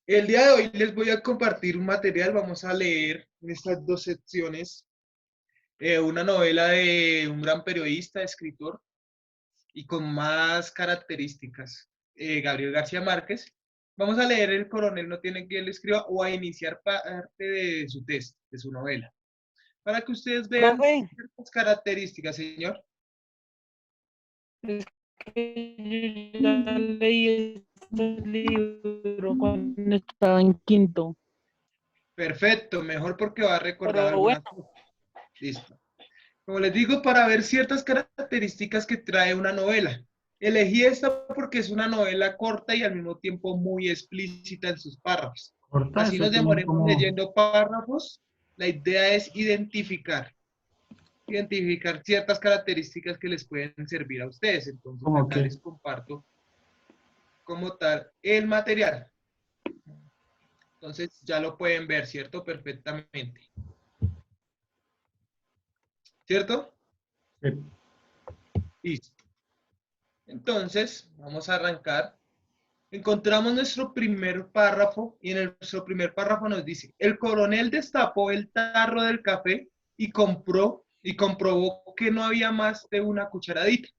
El día de hoy les voy a compartir un material, vamos a leer en estas dos secciones una novela de un gran periodista, escritor y con más características, Gabriel García Márquez. Vamos a leer El coronel no tiene quien le escriba o a iniciar parte de su texto, de su novela, para que ustedes vean Profe, ciertas características, señor. es que yo ya leí este libro cuando estaba en quinto, Perfecto, mejor porque va a recordar pero bueno, algunas cosas. Listo. Como les digo, para ver ciertas características que trae una novela. Elegí esta porque es una novela corta y al mismo tiempo muy explícita en sus párrafos. Corta, Así eso nos tiene demoremos como, leyendo párrafos. La idea es identificar ciertas características que les pueden servir a ustedes. Entonces como acá que, les comparto como tal el material. Entonces ya lo pueden ver, ¿cierto? Perfectamente. ¿Cierto? eh, Listo. Entonces, vamos a arrancar. Encontramos nuestro primer párrafo y en nuestro primer párrafo nos dice, el coronel destapó el tarro del café y comprobó que no había más de una cucharadita.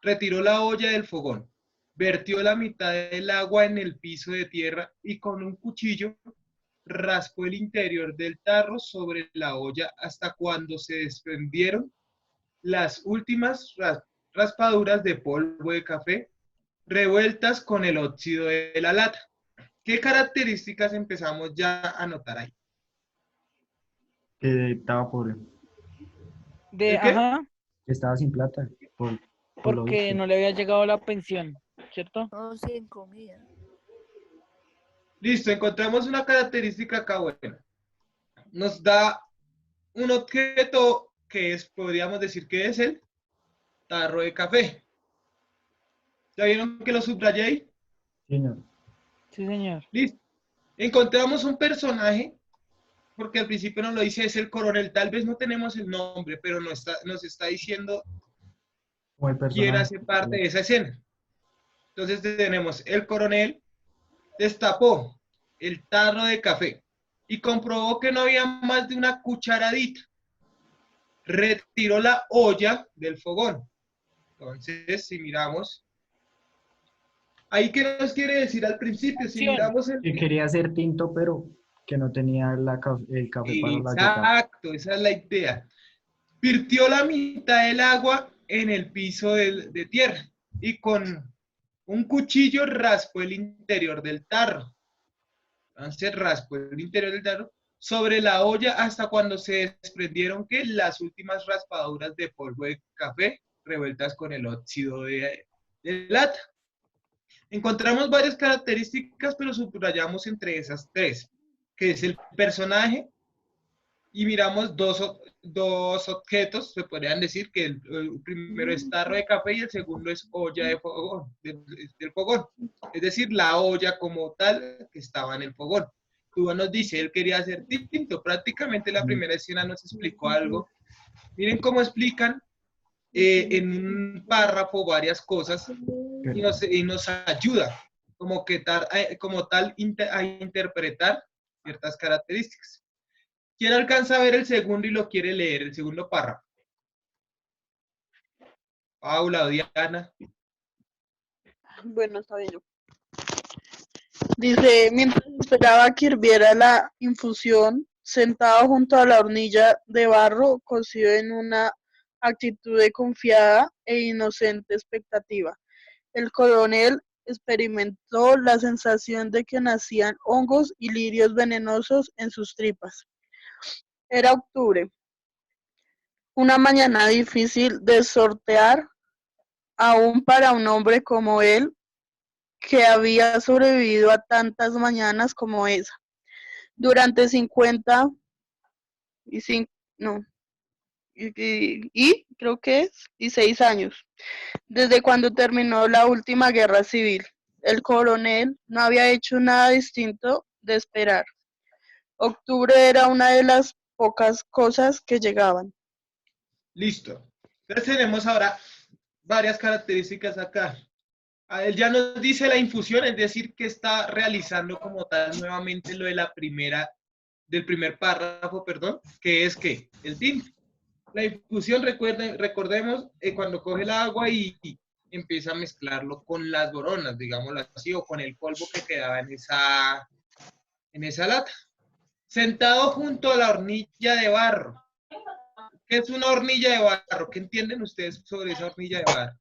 Retiró la olla del fogón, vertió la mitad del agua en el piso de tierra y con un cuchillo raspó el interior del tarro sobre la olla hasta cuando se desprendieron las últimas raspaduras de polvo de café revueltas con el óxido de la lata. ¿Qué características empezamos ya a notar ahí? que estaba pobre, ¿El qué? ajá, que estaba sin plata, por lo porque visto. no le había llegado la pensión, ¿cierto? No, sin comida. Listo, encontramos una característica acá buena. Nos da un objeto que es, podríamos decir que es el tarro de café. ¿Ya vieron que lo subrayé ahí? Señor, Sí, señor. Listo. Encontramos un personaje, porque al principio nos lo dice, es el coronel. Tal vez no tenemos el nombre, pero nos está diciendo como el quién personaje. hace parte de esa escena. Entonces tenemos el coronel destapó el tarro de café y comprobó que no había más de una cucharadita. Retiró la olla del fogón. Entonces, si miramos, ahí qué nos quiere decir al principio, si Acción. miramos el... Que quería ser tinto, pero que no tenía el café para la yuca. Exacto, esa es la idea. Virtió la mitad del agua en el piso de tierra y con un cuchillo raspó el interior del tarro. Entonces raspó el interior del tarro sobre la olla hasta cuando se desprendieron que las últimas raspaduras de polvo de café revueltas con el óxido de lata. Encontramos varias características, pero subrayamos entre esas tres, que es el personaje, y miramos dos objetos, se podrían decir que el primero es tarro de café y el segundo es olla de fogón, del fogón. Es decir, la olla como tal que estaba en el fogón. Cuba nos dice, él quería hacer tinto. Prácticamente la primera escena nos explicó algo. Miren cómo explican en un párrafo varias cosas y nos ayuda como tal a interpretar ciertas características. ¿Quién alcanza a ver el segundo y lo quiere leer, el segundo párrafo? Paula o Diana. Bueno, está bien. Dice, mientras esperaba que hirviera la infusión, sentado junto a la hornilla de barro, cocido en una actitud de confiada e inocente expectativa, el coronel experimentó la sensación de que nacían hongos y lirios venenosos en sus tripas. Era octubre, una mañana difícil de sortear, aún para un hombre como él, que había sobrevivido a tantas mañanas como esa. Durante 50 y cinco, no, creo que es 16 años, desde cuando terminó la última guerra civil. El coronel no había hecho nada distinto de esperar. Octubre era una de las pocas cosas que llegaban. Listo. Entonces tenemos ahora varias características acá. A él ya nos dice la infusión, es decir, que está realizando como tal nuevamente lo de del primer párrafo, perdón, que es que el tinte. La infusión, recordemos, cuando coge el agua y empieza a mezclarlo con las boronas, digámoslo así, o con el polvo que quedaba en esa lata. Sentado junto a la hornilla de barro. ¿Qué es una hornilla de barro? ¿Qué entienden ustedes sobre esa hornilla de barro?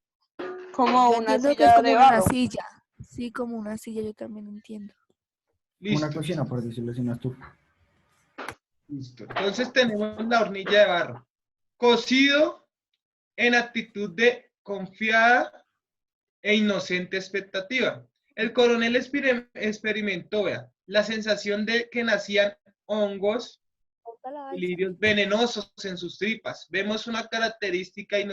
Como Yo una entiendo que es silla como de una barro. silla. Sí, como una silla, yo también entiendo. Una Listo, cocina, por decirlo así, una estufa. listo. Entonces tenemos la hornilla de barro. Cocido en actitud de confiada e inocente expectativa. El coronel experimentó, vea, la sensación de que nacían hongos y lirios venenosos en sus tripas. Vemos una característica y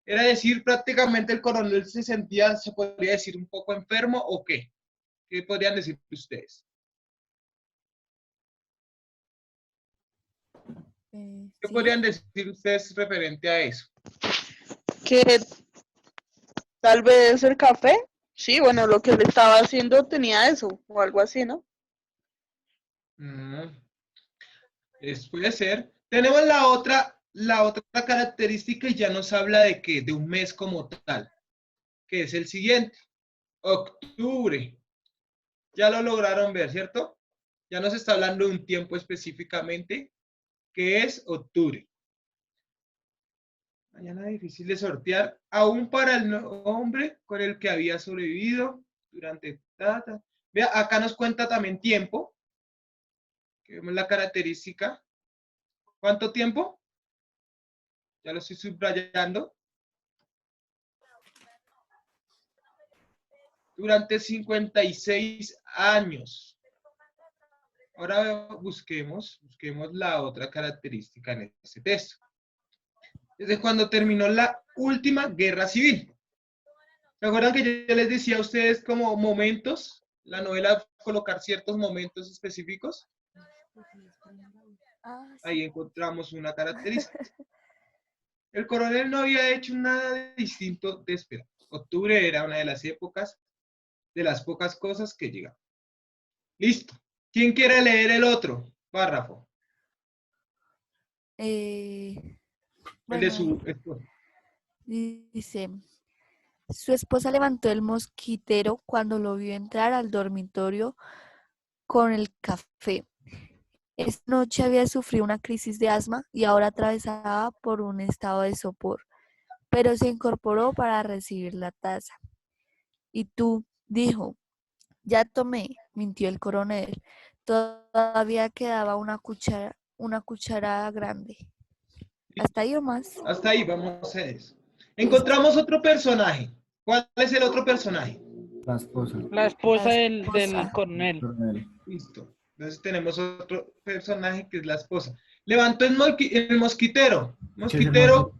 era decir, prácticamente el coronel se sentía, se podría decir, un poco enfermo o qué. ¿Qué podrían decir ustedes? ¿Qué Sí. podrían decir ustedes referente a eso? Que tal vez el café. Sí, bueno, lo que él estaba haciendo tenía eso, o algo así, ¿no? Mm, puede ser. Tenemos la otra característica y ya nos habla de qué, de un mes como tal, que es el siguiente, octubre. Ya lo lograron ver, ¿cierto? Ya nos está hablando de un tiempo específicamente, que es octubre. Mañana difícil de sortear, aún para el hombre con el que había sobrevivido durante... Vea, acá nos cuenta también tiempo, que vemos la característica. ¿Cuánto tiempo? Ya lo estoy subrayando. Durante 56 años. Ahora busquemos la otra característica en este texto. Desde cuando terminó la última guerra civil. ¿Se acuerdan que yo les decía a ustedes como momentos? La novela colocar ciertos momentos específicos. Ah, Ahí sí. encontramos una característica. El coronel no había hecho nada distinto de esperar. Octubre era una de las épocas, de las pocas cosas que llegaban. Listo. ¿Quién quiere leer el otro párrafo? Eh, El de bueno, su esposa. dice, su esposa levantó el mosquitero cuando lo vio entrar al dormitorio con el café. Esta noche había sufrido una crisis de asma y ahora atravesaba por un estado de sopor, pero se incorporó para recibir la taza. Y tú, dijo, ya tomé, mintió el coronel. Todavía quedaba una cucharada grande. ¿Hasta ahí o más? Hasta ahí, vamos a eso. Listo. Encontramos otro personaje. ¿Cuál es el otro personaje? La esposa. La esposa La del esposa. coronel. Coronel. Listo. Entonces tenemos otro personaje que es la esposa. Levantó el mosquitero. ¿Qué es el Mosquitero.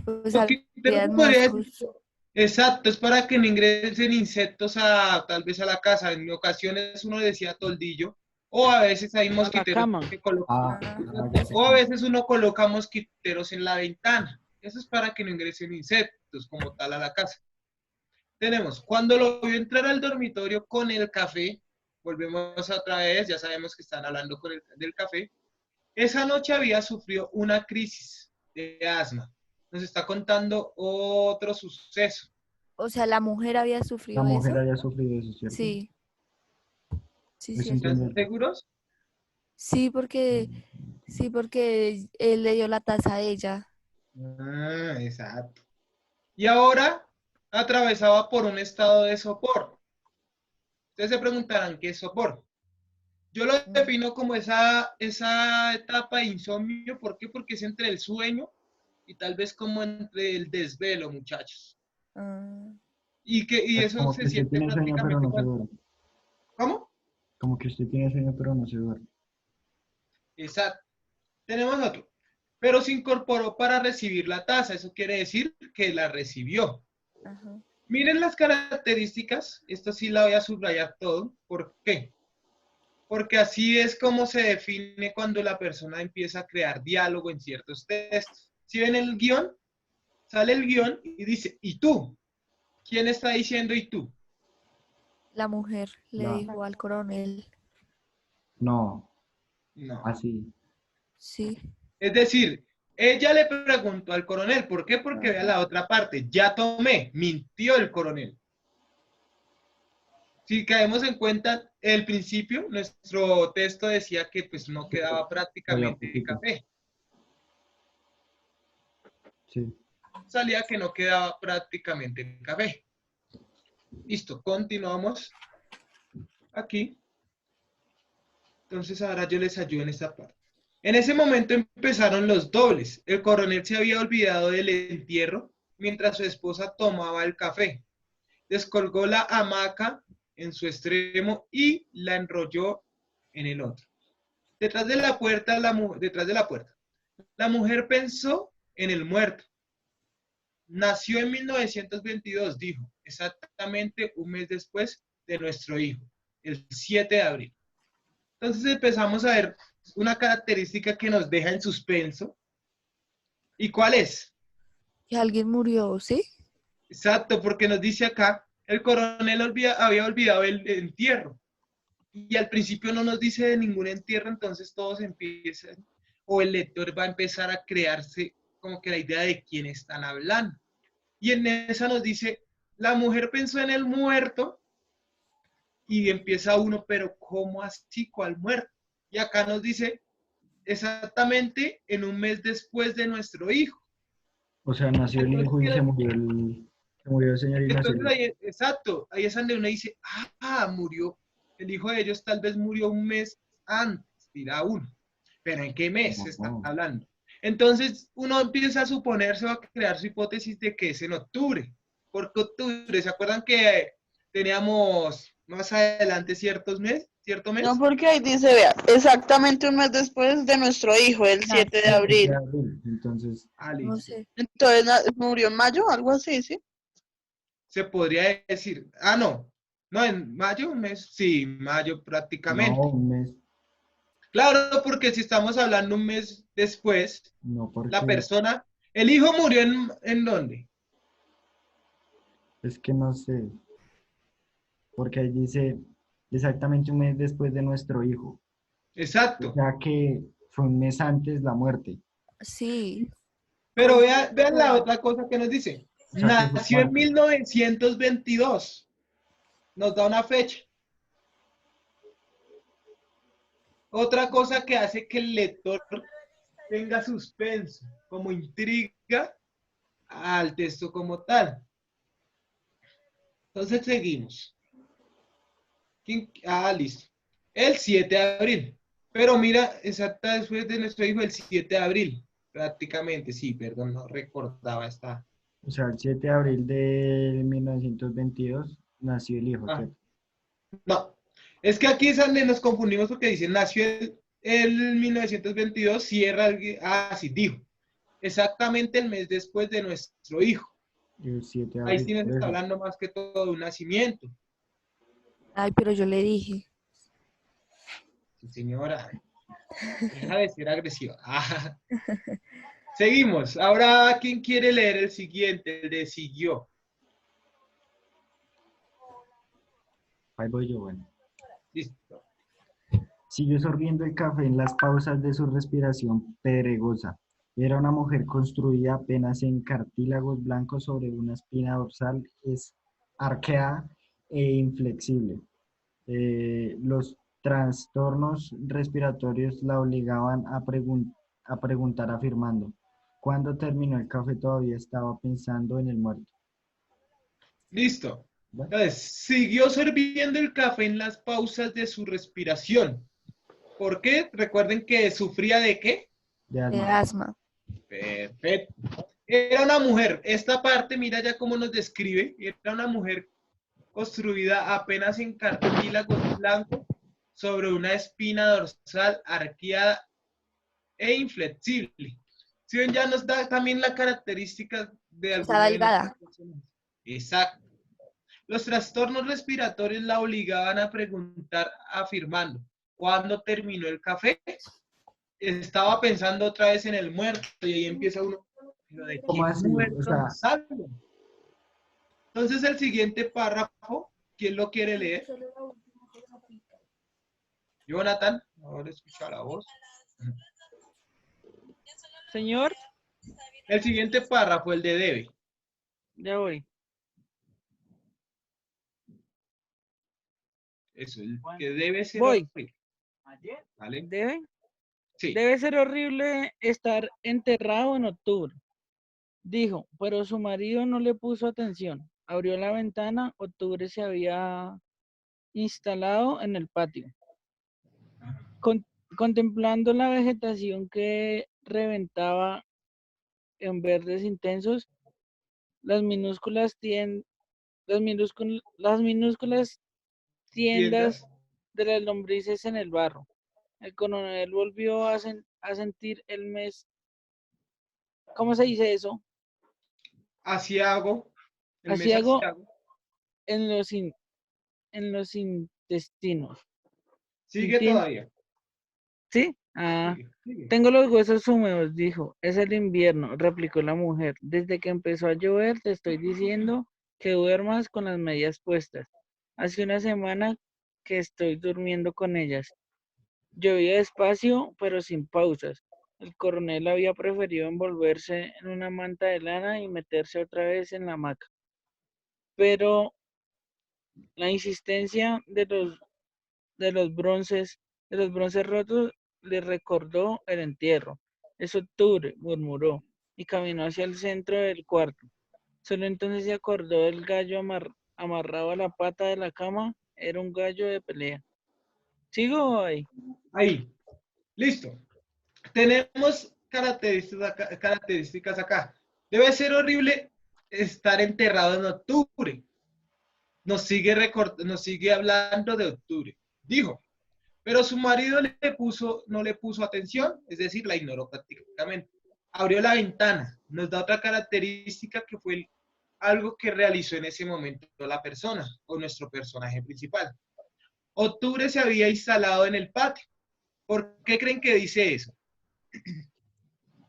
Pues Mosquitero habían se podría decir. moscos. Exacto, es para que no ingresen insectos tal vez a la casa. En ocasiones uno decía toldillo, o a veces hay A la mosquiteros cama. que colocan, Ya sé o a cómo. veces uno coloca mosquiteros en la ventana. Eso es para que no ingresen insectos como tal a la casa. Tenemos, cuando lo vio entrar al dormitorio con el café, volvemos otra vez, ya sabemos que están hablando del café, esa noche había sufrido una crisis de asma. Nos está contando otro suceso. O sea, la mujer había La sufrido mujer eso. había sufrido eso, ¿cierto? Sí, sí, Eso sí, eso. ¿Están entiendo. seguros? Sí, porque él le dio la taza a ella. Ah, exacto. Y ahora atravesaba por un estado de sopor. Ustedes se preguntarán qué es sopor. Yo lo defino como esa etapa de insomnio. ¿Por qué? Porque es entre el sueño y tal vez como entre el desvelo, muchachos. Ah, Y eso Como que se usted siente tiene sueño pero prácticamente no se cuando... duerme. ¿Cómo? Como que usted tiene sueño pero no se duerme. Exacto. Tenemos otro. Pero se incorporó para recibir la taza. Eso quiere decir que la recibió. ajá. Miren las características. Esto sí la voy a subrayar todo. ¿Por qué? Porque así es como se define cuando la persona empieza a crear diálogo en ciertos textos. Si ven el guión, sale el guión y dice, ¿y tú? ¿Quién está diciendo y tú? La mujer le No. dijo al coronel, No, No. así. sí. Es decir, ella le preguntó al coronel, ¿por qué? Porque vea la otra parte, ya tomé, mintió el coronel. Si caemos en cuenta el principio, nuestro texto decía que pues no quedaba Había prácticamente poquito. café. Sí. Salía que no quedaba prácticamente café. Listo, continuamos aquí. Entonces ahora yo les ayudo en esta parte. En ese momento empezaron los dobles. El coronel se había olvidado del entierro mientras su esposa tomaba el café. Descolgó la hamaca en su extremo y la enrolló en el otro. Detrás de la puerta, la mujer pensó en el muerto. Nació en 1922, dijo, exactamente un mes después de nuestro hijo, el 7 de abril. Entonces empezamos a ver una característica que nos deja en suspenso. ¿Y cuál es? Que alguien murió, ¿sí? Exacto, porque nos dice acá, el coronel había olvidado el entierro. Y al principio no nos dice de ningún entierro, entonces todos empiezan, o el lector va a empezar a crearse como que la idea de quién están hablando. Y en esa nos dice, la mujer pensó en el muerto y empieza uno, pero ¿cómo así? ¿Cuál muerto? Y acá nos dice, exactamente en un mes después de nuestro hijo. O sea, nació el Entonces, hijo y se murió el señor y nació el hijo. ahí, exacto, ahí es donde uno dice, murió, el hijo de ellos tal vez murió un mes antes, dirá uno, pero ¿en qué mes se está No. hablando? Entonces uno empieza a suponerse o a crear su hipótesis de que es en octubre, porque octubre, ¿se acuerdan que teníamos más adelante cierto mes? No, porque ahí dice, vea, exactamente un mes después de nuestro hijo, el 7 de Nació, 7 de abril. abril. Entonces, no Listo. sé. Entonces murió en mayo, algo así, ¿sí? Se podría decir, no, en mayo, un mes, sí, mayo no, prácticamente. un mes. Claro, porque si estamos hablando un mes después, No, la porque persona, el hijo murió ¿en dónde? es que no sé. Porque ahí dice exactamente un mes después de nuestro hijo. O Exacto. sea que fue un mes antes la muerte. Sí, Pero pues vean la otra cosa que nos dice. O sea que fue Nació en cuánto. 1922. Nos da una fecha. Otra cosa que hace que el lector tenga suspenso, como intriga al texto como tal. Entonces seguimos. Listo. El 7 de abril. Pero mira, exacta después de nuestro hijo, el 7 de abril. Prácticamente, sí, perdón, no recordaba esta. O sea, el 7 de abril de 1922 nació el hijo, Ah, ¿cierto? no, es que aquí es donde nos confundimos porque dice, nació el 1922, cierra sí, dijo. Exactamente el mes después de nuestro hijo. El 7 de Ahí abril, sí nos por está eso. hablando más que todo de un nacimiento. ay, pero yo le dije, Sí, señora. Deja de ser agresiva. Seguimos. Ahora, ¿quién quiere leer el siguiente? El de siguió. Ahí voy yo, bueno. Listo. Siguió sorbiendo el café en las pausas de su respiración pedregosa. Era una mujer construida apenas en cartílagos blancos sobre una espina dorsal arqueada e inflexible. Los trastornos respiratorios la obligaban a preguntar afirmando. Cuando terminó el café todavía estaba pensando en el muerto. Listo. Bueno, Entonces, siguió sorbiendo el café en las pausas de su respiración. ¿Por qué? Recuerden que sufría de qué. de de asma. asma. Perfecto. Era una mujer. Esta parte, mira ya cómo nos describe. Era una mujer construida apenas en cartílagos blancos sobre una espina dorsal arqueada e inflexible. Si ven, ya nos da también la característica de Está alguno de nuestros delgada. personajes. Exacto. Los trastornos respiratorios la obligaban a preguntar afirmando, ¿cuándo terminó el café? Estaba pensando otra vez en el muerto y ahí empieza uno, ¿pero de ¿Cómo qué así? O muerto sea, nos hablan? Entonces el siguiente párrafo, ¿quién lo quiere leer? Jonathan, ahora escucha la voz. Señor, El siguiente párrafo, el de debe. ya voy. Eso, el que debe ser Voy. horrible. ¿Vale? Sí. Debe ser horrible estar enterrado en octubre, dijo, pero su marido no le puso atención. Abrió la ventana, octubre se había instalado en el patio. Contemplando la vegetación que reventaba en verdes intensos, las minúsculas tiendas Tiendas. de las lombrices en el barro. El coronel volvió a sentir el mes. ¿Cómo se dice eso? Asiago. El mes Asiago asiago. en los intestinos. Sigue todavía. ¿Sí? Sigue. Tengo los huesos húmedos, dijo. Es el invierno, replicó la mujer. Desde que empezó a llover te estoy diciendo que duermas con las medias puestas. Hace una semana que estoy durmiendo con ellas. Llovía despacio, pero sin pausas. El coronel había preferido envolverse en una manta de lana y meterse otra vez en la hamaca. Pero la insistencia de los bronces rotos le recordó el entierro. Es octubre, murmuró, y caminó hacia el centro del cuarto. Solo entonces se acordó del gallo amarrado a la pata de la cama. Era un gallo de pelea. ¿Sigo ahí? Ahí. Listo. Tenemos características acá. Debe ser horrible estar enterrado en octubre. Nos sigue hablando de octubre. Dijo, pero su marido no le puso atención, es decir, la ignoró prácticamente. Abrió la ventana. Nos da otra característica que fue algo que realizó en ese momento la persona o nuestro personaje principal. Octubre se había instalado en el patio. ¿Por qué creen que dice eso?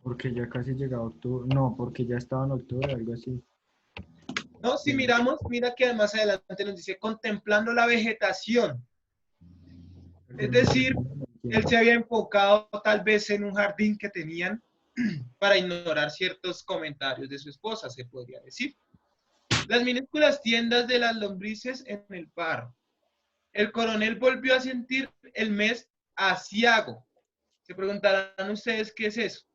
Porque ya casi llegaba octubre. No, porque ya estaba en octubre, algo así. No, si miramos, mira que más adelante nos dice contemplando la vegetación. Es decir, él se había enfocado tal vez en un jardín que tenían para ignorar ciertos comentarios de su esposa, se podría decir. Las minúsculas tiendas de las lombrices en el barro. El coronel volvió a sentir el mes asiago. Se preguntarán ustedes qué es eso.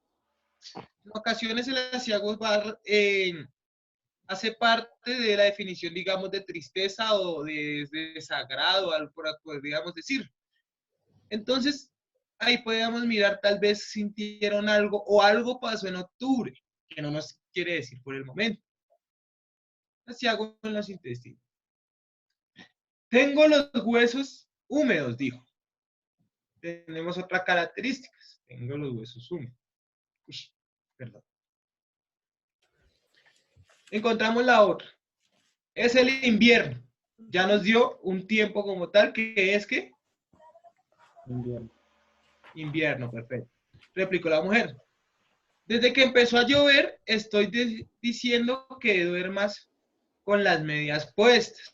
En ocasiones el asiago hace parte de la definición, digamos, de tristeza o de desagrado, podríamos decir. Entonces, ahí podemos mirar, tal vez sintieron algo o algo pasó en octubre, que no nos quiere decir por el momento. Asiago en los intestinos. Tengo los huesos húmedos, dijo. Tenemos otras características. Tengo los huesos húmedos. Uy, perdón. Encontramos la otra. Es el invierno. Ya nos dio un tiempo como tal, que es que Invierno. invierno, perfecto. Replicó la mujer. Desde que empezó a llover, estoy diciendo que duermas con las medias puestas.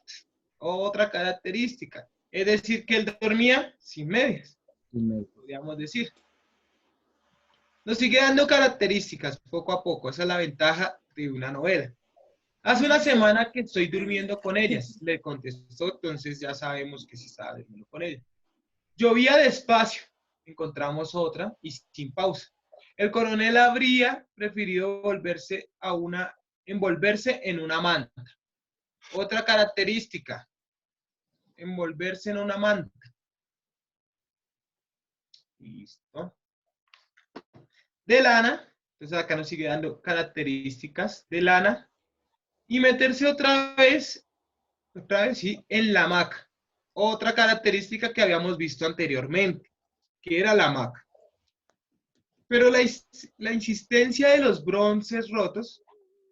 Otra característica. Es decir, que él dormía sin medias, podríamos decir. Nos sigue dando características poco a poco. Esa es la ventaja de una novela. Hace una semana que estoy durmiendo con ellas, le contestó, entonces ya sabemos que sí estaba durmiendo con ella. Llovía despacio, encontramos otra y sin pausa. El coronel habría preferido envolverse en una manta. Otra característica, envolverse en una manta. Listo. De lana, entonces acá nos sigue dando características de lana. Y meterse otra vez, sí, en la hamaca. Otra característica que habíamos visto anteriormente, que era la hamaca. Pero la insistencia de los bronces rotos,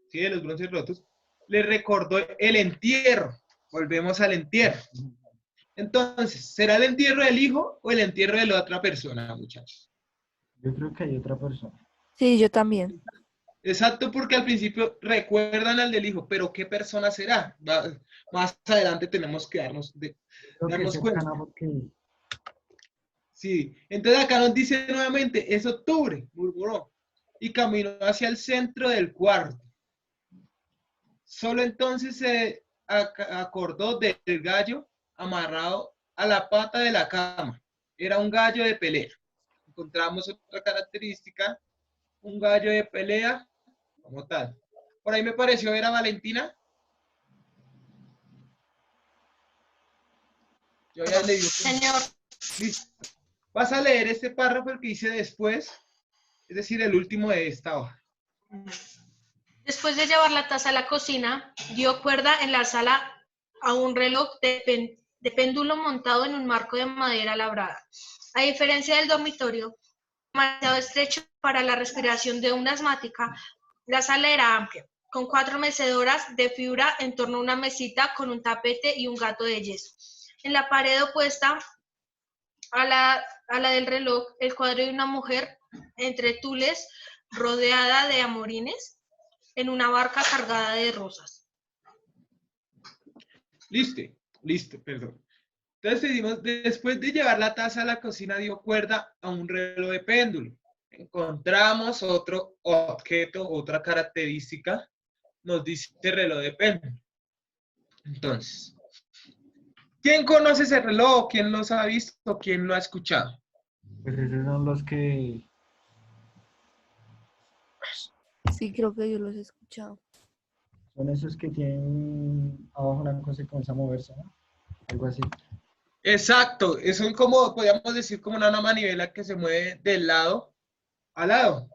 ¿sí? De los bronces rotos, le recordó el entierro. Volvemos al entierro. Entonces, ¿será el entierro del hijo o el entierro de la otra persona, muchachos? Yo creo que hay otra persona. Sí, yo también. Exacto, porque al principio recuerdan al del hijo, pero ¿qué persona será? Más adelante tenemos que Creo que es darnos cuenta. cercana porque Sí, entonces acá nos dice nuevamente, es octubre, murmuró, y caminó hacia el centro del cuarto. Solo entonces se acordó del gallo amarrado a la pata de la cama. Era un gallo de pelea. Encontramos otra característica, un gallo de pelea como tal. Por ahí me pareció ver a Valentina. Yo ya le digo que... Señor, Listo. Vas a leer este párrafo, el que hice después, es decir, el último de esta hoja. después de llevar la taza a la cocina, dio cuerda en la sala a un reloj de péndulo montado en un marco de madera labrada. A diferencia del dormitorio, demasiado estrecho para la respiración de una asmática, la sala era amplia, con 4 mecedoras de fibra en torno a una mesita con un tapete y un gato de yeso. En la pared opuesta a la del reloj, el cuadro de una mujer entre tules rodeada de amorines en una barca cargada de rosas. Listo, perdón. Entonces seguimos, después de llevar la taza a la cocina, dio cuerda a un reloj de péndulo. Encontramos otro objeto, otra característica, nos dice reloj de péndulo. Entonces, ¿quién conoce ese reloj? ¿Quién los ha visto? ¿Quién lo ha escuchado? pues esos son los que Sí, creo que yo los he escuchado. son esos que tienen abajo una cosa y comienza a moverse, ¿no? Algo así. Exacto, eso es como, podríamos decir, como una manivela que se mueve del lado a lado,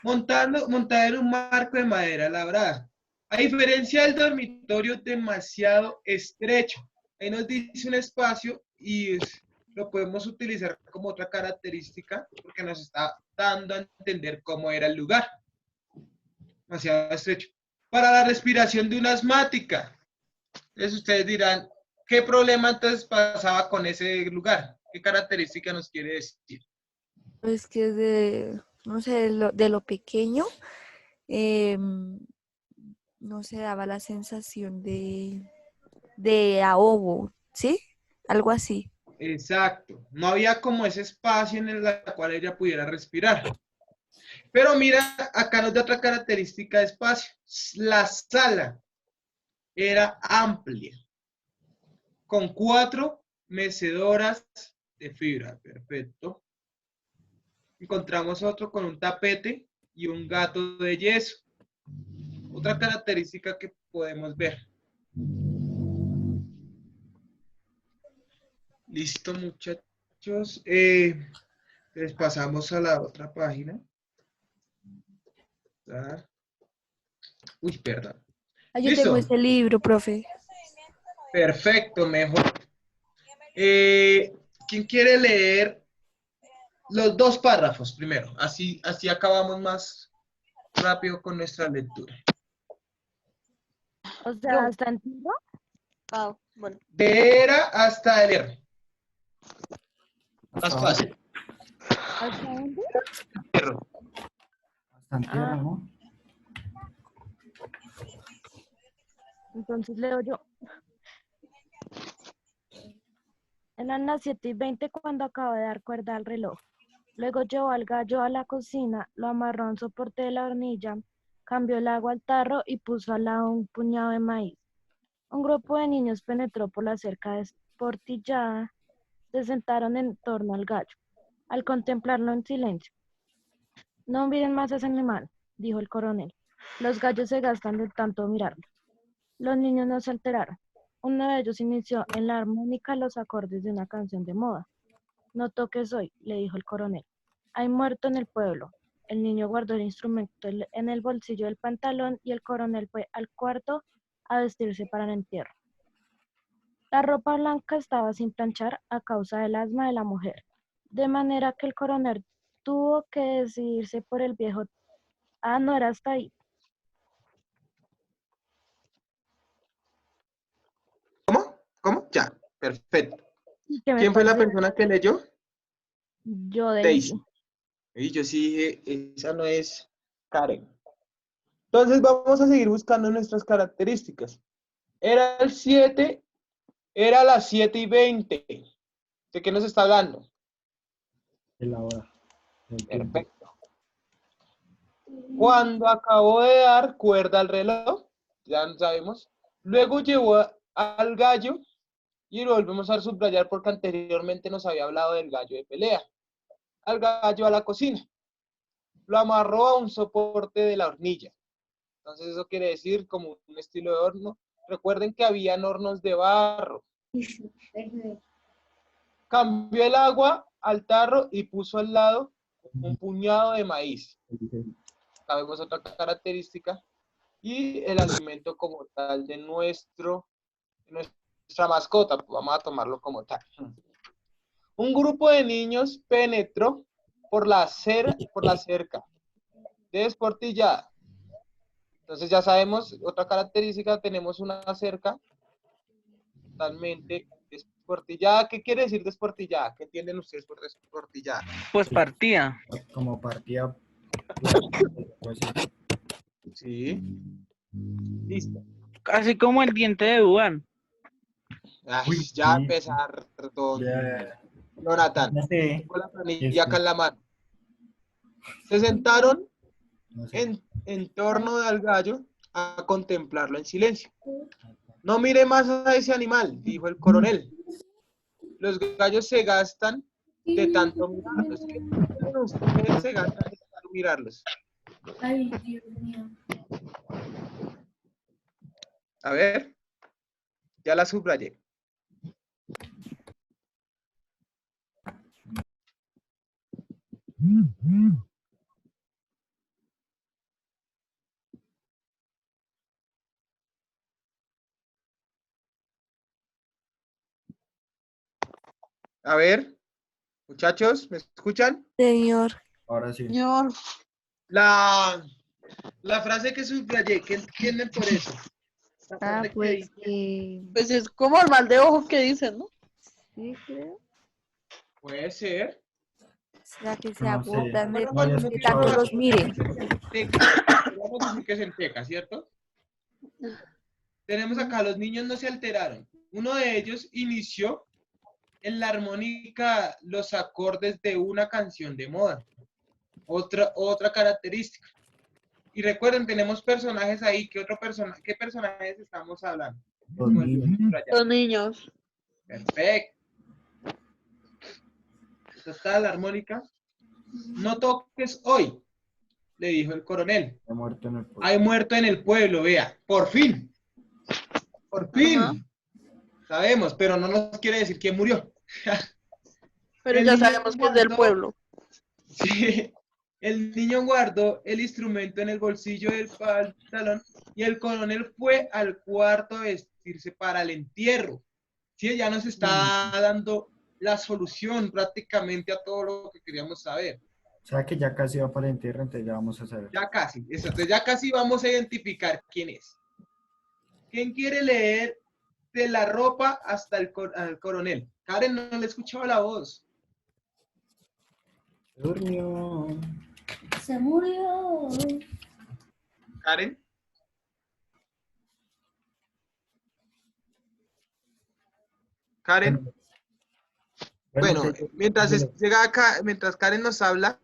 montada en un marco de madera labrada. A diferencia del dormitorio demasiado estrecho, ahí nos dice un espacio y lo podemos utilizar como otra característica porque nos está dando a entender cómo era el lugar. Demasiado estrecho. Para la respiración de una asmática. Entonces ustedes dirán, ¿qué problema entonces pasaba con ese lugar? ¿Qué característica nos quiere decir? Pues que no sé, de lo pequeño, no se daba la sensación de ahogo, ¿sí? Algo así. Exacto. No había como ese espacio en el cual ella pudiera respirar. Pero mira, acá nos da otra característica de espacio. La sala era amplia, con 4 mecedoras de fibra. Perfecto. Encontramos otro con un tapete y un gato de yeso. Otra característica que podemos ver. Listo, muchachos. Les pasamos a la otra página. Uy, perdón. Ah, yo tengo Listo. este libro, profe. Perfecto, mejor. ¿Quién quiere leer los 2 párrafos primero? Así acabamos más rápido con nuestra lectura. O sea, hasta antiguo. Ah, bueno. De era hasta el R. Más fácil. ¿Hasta dónde? Bastante Ah. ¿no? Entonces leo yo. Eran las 7:20 cuando acabó de dar cuerda al reloj. Luego llevó al gallo a la cocina, lo amarró a un soporte de la hornilla, cambió el agua al tarro y puso al lado un puñado de maíz. Un grupo de niños penetró por la cerca desportillada, se sentaron en torno al gallo, al contemplarlo en silencio. No miren más a ese animal, dijo el coronel. Los gallos se gastan de tanto mirarlo. Los niños no se alteraron. Uno de ellos inició en la armónica los acordes de una canción de moda. No toques hoy, le dijo el coronel. Hay muerto en el pueblo. El niño guardó el instrumento en el bolsillo del pantalón y el coronel fue al cuarto a vestirse para el entierro. La ropa blanca estaba sin planchar a causa del asma de la mujer, de manera que el coronel tuvo que decidirse por el viejo. Ah, no era hasta ahí. ¿Cómo? Ya, perfecto. ¿Qué me ¿Quién fue la parece? persona que leyó? Yo, Daisy. Daisy. Y yo sí dije, esa no es Karen. Entonces vamos a seguir buscando nuestras características. Era el 7, era las 7:20. ¿De qué nos está hablando? De la hora. Del tiempo. Perfecto. Cuando acabó de dar cuerda al reloj, ya lo sabemos. Luego llevó al gallo y lo volvemos a subrayar porque anteriormente nos había hablado del gallo de pelea. Al gallo a la cocina. Lo amarró a un soporte de la hornilla. Entonces eso quiere decir como un estilo de horno. Recuerden que habían hornos de barro. Cambió el agua al tarro y puso al lado un puñado de maíz. Sabemos otra característica. Y el alimento como tal de nuestra mascota. Vamos a tomarlo como tal. Un grupo de niños penetró por la cerca desportillada. Entonces ya sabemos, otra característica, tenemos una cerca totalmente desportillada. ¿Qué quiere decir desportillada? ¿Qué entienden ustedes por desportillada? Pues partía. Como partida. Pues, Sí. Listo. Así como el diente de Duván. Ay, Uy, ya sí. empezar, don ya, Jonathan. no sé. Tengo la planilla acá en la mano. Se sentaron No sé. en torno al gallo a contemplarlo en silencio. No mire más a ese animal, dijo el coronel. Los gallos se gastan de tanto mirarlos. ¿Qué entienden ustedes se gastan de tanto mirarlos? Ay, Dios mío. A ver, ya la subrayé. A ver, muchachos, ¿me escuchan? Señor, Ahora sí. Señor, La frase que subrayé, ¿qué entienden por eso? La frase que pues dice, pues es como el mal de ojo que dicen, ¿no? sí, creo. puede ser. ¿Será que se No sé. agotan de No había de tanto escuchado los mire? Podríamos decir que se enteca, ¿cierto? Tenemos acá, los niños no se alteraron. Uno de ellos inició en la armónica los acordes de una canción de moda. Otra característica. Y recuerden, tenemos personajes ahí. ¿Qué personajes estamos hablando? Los niños. Los niños. Perfecto. Esto está la armónica. No toques hoy, le dijo el coronel. He muerto en el pueblo. Hay muerto en el pueblo, vea. Por fin. Por fin. Ajá. Sabemos, pero no nos quiere decir quién murió. Pero El ya niño sabemos que es del guardó- pueblo. Sí. El niño guardó el instrumento en el bolsillo del pantalón y el coronel fue al cuarto a vestirse para el entierro. Sí, ya nos está dando la solución prácticamente a todo lo que queríamos saber. O sea que ya casi va para el entierro, entonces ya vamos a saber. Ya casi, entonces ya casi vamos a identificar quién es. ¿Quién quiere leer de la ropa hasta al coronel? Karen, no le he escuchado la voz. Se durmió. Se murió. Karen. Karen. Bueno, sí, mientras llega acá, mientras Karen nos habla,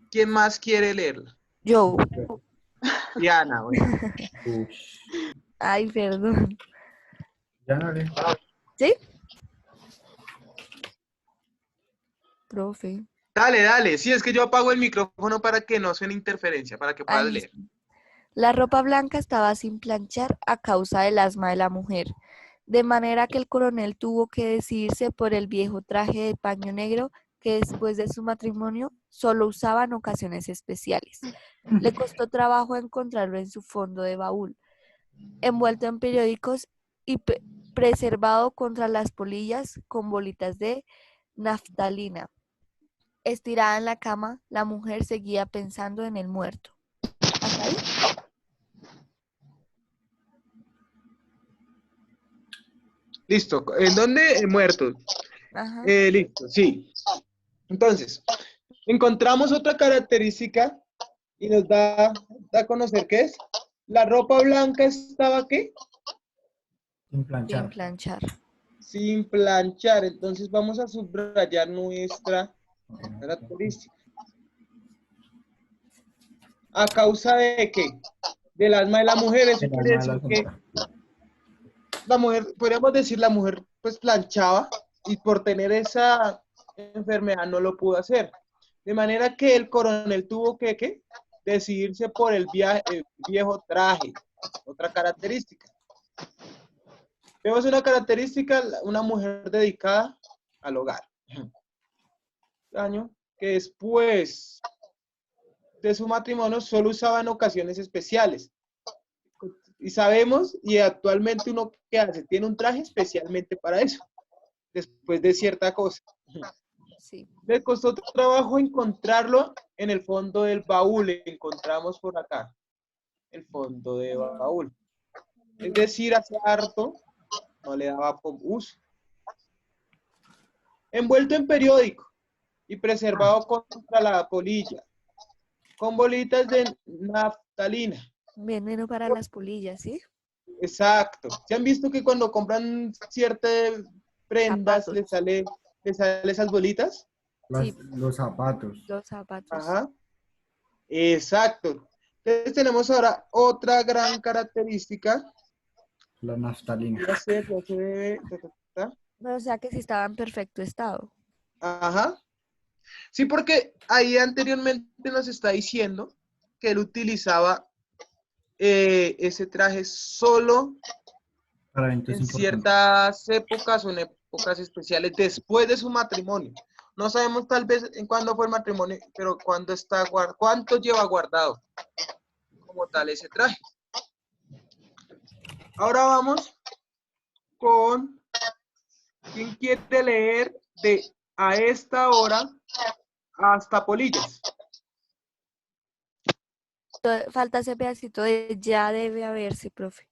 ¿quién más quiere leerla? Yo. Diana, bueno. Ay, perdón. Ya no le. ¿Sí? Profe. Dale, dale. Sí, es que yo apago el micrófono para que no suene interferencia, para que puedas Ahí leer. está. La ropa blanca estaba sin planchar a causa del asma de la mujer, de manera que el coronel tuvo que decidirse por el viejo traje de paño negro que después de su matrimonio solo usaba en ocasiones especiales. Le costó trabajo encontrarlo en su fondo de baúl, envuelto en periódicos y preservado contra las polillas con bolitas de naftalina. Estirada en la cama, la mujer seguía pensando en el muerto. ¿Hasta ahí? Listo. ¿En dónde? Muertos. Ajá. Listo, sí. Entonces, encontramos otra característica y nos da a conocer qué es La ropa blanca estaba, ¿qué? Sin Sin planchar. planchar. Sin planchar. Entonces vamos a subrayar nuestra Ok. característica. ¿A causa de qué? Del alma de la mujer. Eso El quiere alma de la decir que señora. la mujer, podríamos decir, la mujer pues planchaba y por tener esa enfermedad no lo pudo hacer. De manera que el coronel tuvo que, ¿qué? Decidirse por el viejo traje. Otra característica. Vemos una característica, una mujer dedicada al hogar. Año que después de su matrimonio solo usaba en ocasiones especiales. Y sabemos, y actualmente uno que hace, tiene un traje especialmente para eso, después de cierta cosa. Sí. Le costó trabajo encontrarlo en el fondo del baúl, encontramos por acá, el fondo de baúl. Es decir, hace harto no le daba uso. Envuelto en periódico y preservado contra la polilla, con bolitas de naftalina. Veneno para las polillas, ¿sí? Exacto. ¿Se han visto que cuando compran ciertas prendas Zapatos. les sale esas bolitas? Sí. Los zapatos. Los zapatos. Ajá. Exacto. Entonces tenemos ahora otra gran característica. La naftalina. Ya sé, ta. Pero, o sea que sí estaba en perfecto estado. Ajá. Sí, porque ahí anteriormente nos está diciendo que él utilizaba ese traje solo Para eventos en importantes. ciertas épocas o en épocas especiales después de su matrimonio. No sabemos tal vez en cuándo fue el matrimonio, pero cuánto lleva guardado como tal ese traje. Ahora vamos con ¿quién quiere leer de a esta hora hasta polillas? Falta ese pedacito de ya debe haberse, profe.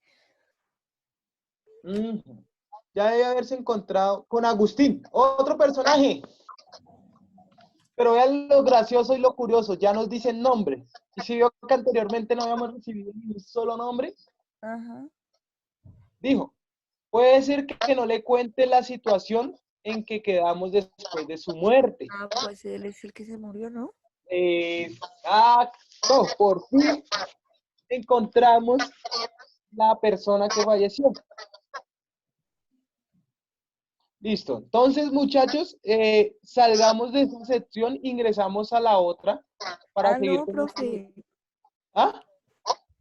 Ya debe haberse encontrado con Agustín, otro personaje. Pero vean lo gracioso y lo curioso, ya nos dicen nombres. Y si vio que anteriormente no habíamos recibido ni un solo nombre, Ajá. dijo, puede ser que no le cuente la situación en que quedamos después de su muerte. Ah, pues él es el que se murió, ¿no? Exacto, por fin encontramos la persona que falleció. Listo. Entonces, muchachos, salgamos de esta sección, ingresamos a la otra para seguir No, con profe. ¿Ah?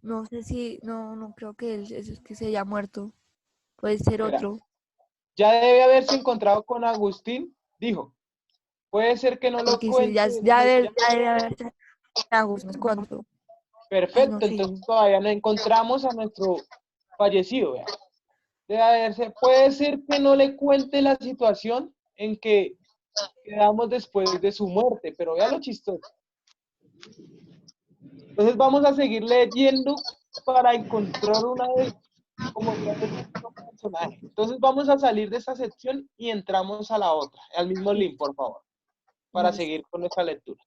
No sé si, no creo que él es que se haya muerto. Puede ser Espera. otro. Ya debe haberse encontrado con Agustín, dijo. Puede ser que no lo Porque si cuente. ya debe haberse Agustín cuánto. Perfecto, No sé. entonces todavía no encontramos a nuestro fallecido. Vea. Debe haberse, puede ser que no le cuente la situación en que quedamos después de su muerte, pero vea lo chistoso. Entonces vamos a seguir leyendo para encontrar una vez como personaje. Entonces vamos a salir de esta sección y entramos a la otra, al mismo link, por favor, para Listo. seguir con nuestra lectura.